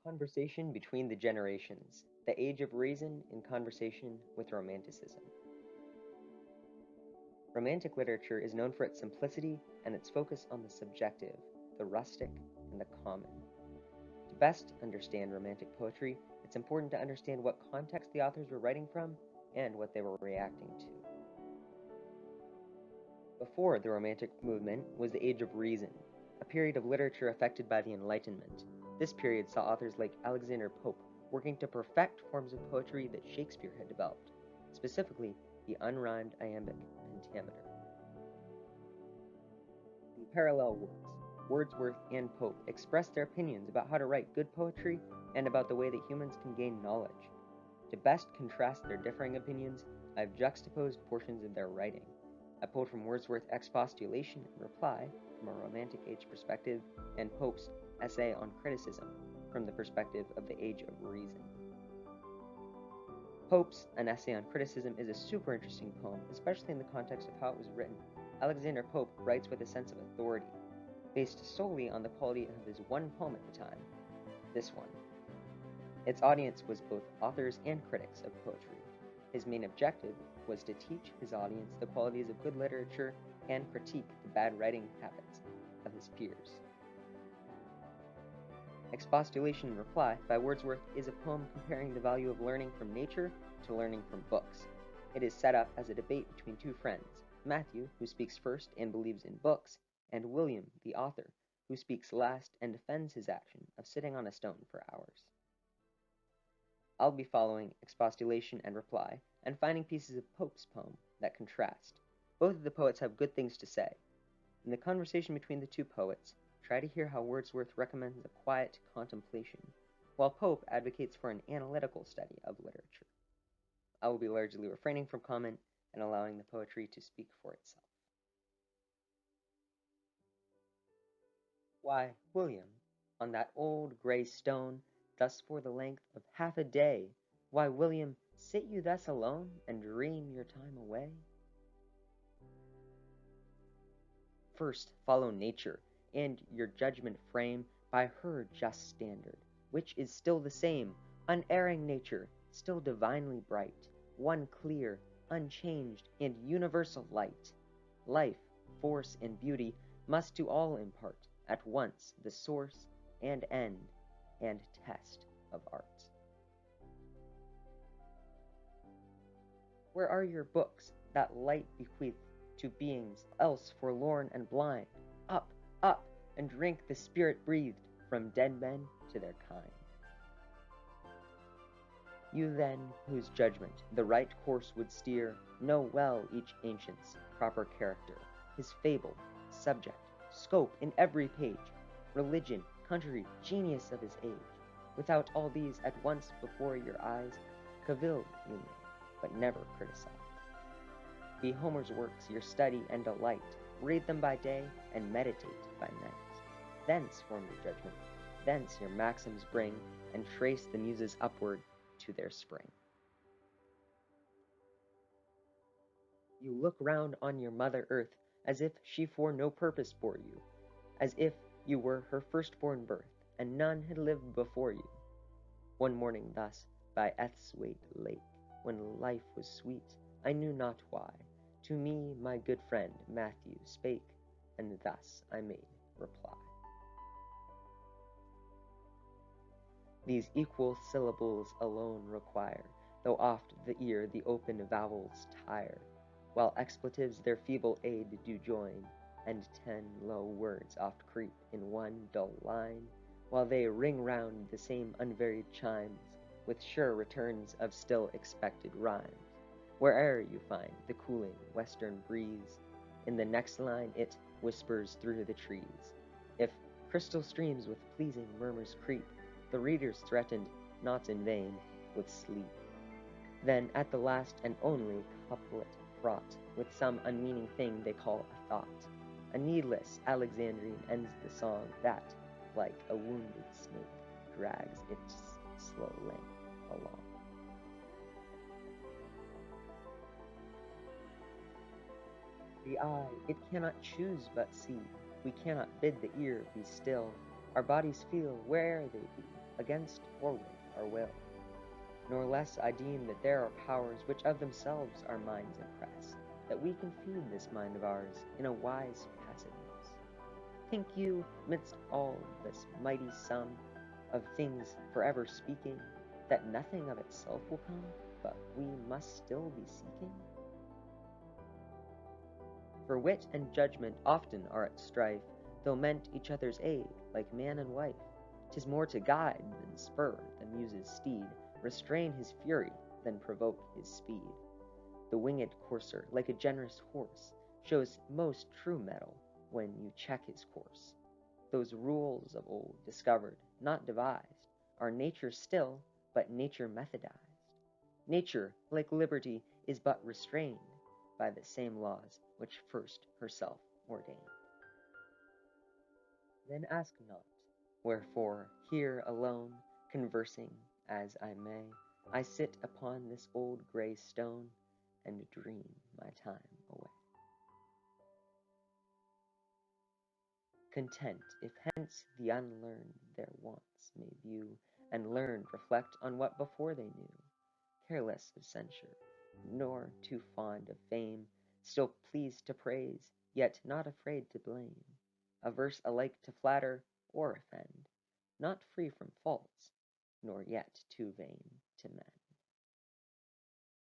Conversation between the generations, the age of reason in conversation with Romanticism. Romantic literature is known for its simplicity and its focus on the subjective, the rustic, and the common. To best understand Romantic poetry, it's important to understand what context the authors were writing from and what they were reacting to. Before the Romantic movement was the Age of Reason, a period of literature affected by the Enlightenment. This period saw authors like Alexander Pope working to perfect forms of poetry that Shakespeare had developed, specifically the unrhymed iambic pentameter. In parallel works, Wordsworth and Pope expressed their opinions about how to write good poetry and about the way that humans can gain knowledge. To best contrast their differing opinions, I have juxtaposed portions of their writing. I pulled from Wordsworth's Expostulation and Reply from a Romantic Age perspective, and Pope's Essay on Criticism from the perspective of the Age of Reason. Pope's An Essay on Criticism is a super interesting poem, especially in the context of how it was written. Alexander Pope writes with a sense of authority, based solely on the quality of his one poem at the time, this one. Its audience was both authors and critics of poetry. His main objective was to teach his audience the qualities of good literature and critique the bad writing habits of his peers. Expostulation and Reply by Wordsworth is a poem comparing the value of learning from nature to learning from books. It is set up as a debate between two friends, Matthew, who speaks first and believes in books, and William, the author, who speaks last and defends his action of sitting on a stone for hours. I'll be following Expostulation and Reply and finding pieces of Pope's poem that contrast. Both of the poets have good things to say. In the conversation between the two poets, try to hear how Wordsworth recommends a quiet contemplation, while Pope advocates for an analytical study of literature. I will be largely refraining from comment and allowing the poetry to speak for itself. Why, William, on that old grey stone, thus for the length of half a day, why, William, sit you thus alone and dream your time away? First follow nature, and your judgment frame by her just standard, which is still the same, unerring nature, still divinely bright, one clear, unchanged, and universal light. Life, force, and beauty must to all impart at once the source and end and test of art. Where are your books that light bequeath to beings else forlorn and blind? Up, up, and drink the spirit breathed from dead men to their kind. You then, whose judgment the right course would steer, know well each ancient's proper character, his fable, subject, scope in every page, religion, country, genius of his age. Without all these at once before your eyes, cavil you may, but never criticize. Be Homer's works your study and delight, read them by day and meditate by night. Thence form your judgment, thence your maxims bring, and trace the muses upward to their spring. You look round on your mother earth, as if she for no purpose bore you, as if you were her firstborn birth, and none had lived before you. One morning thus, by Esthwaite lake, when life was sweet, I knew not why, to me my good friend Matthew spake, and thus I made reply. These equal syllables alone require, though oft the ear the open vowels tire, while expletives their feeble aid do join, and 10 low words oft creep in one dull line, while they ring round the same unvaried chimes, with sure returns of still expected rhymes. Where'er you find the cooling western breeze, in the next line it whispers through the trees. If crystal streams with pleasing murmurs creep, the reader's threatened, not in vain, with sleep. Then at the last and only couplet fraught with some unmeaning thing they call a thought, a needless Alexandrine ends the song that, like a wounded snake, drags its slow length along. The eye, it cannot choose but see, we cannot bid the ear be still, our bodies feel where they be, against or with our will. Nor less I deem that there are powers which of themselves our minds impress, that we can feed this mind of ours in a wise passiveness. Think you, midst all this mighty sum of things forever speaking, that nothing of itself will come, but we must still be seeking? For wit and judgment often are at strife, though meant each other's aid, like man and wife. 'Tis more to guide than spur the muse's steed, restrain his fury than provoke his speed. The winged courser, like a generous horse, shows most true mettle when you check his course. Those rules of old discovered, not devised, are nature still, but nature methodized. Nature, like liberty, is but restrained by the same laws which first herself ordained. Then ask not, wherefore, here alone, conversing as I may, I sit upon this old grey stone, and dream my time away. Content, if hence the unlearned their wants may view, and learned reflect on what before they knew, careless of censure, nor too fond of fame, still pleased to praise, yet not afraid to blame, averse alike to flatter or offend, not free from faults, nor yet too vain to mend.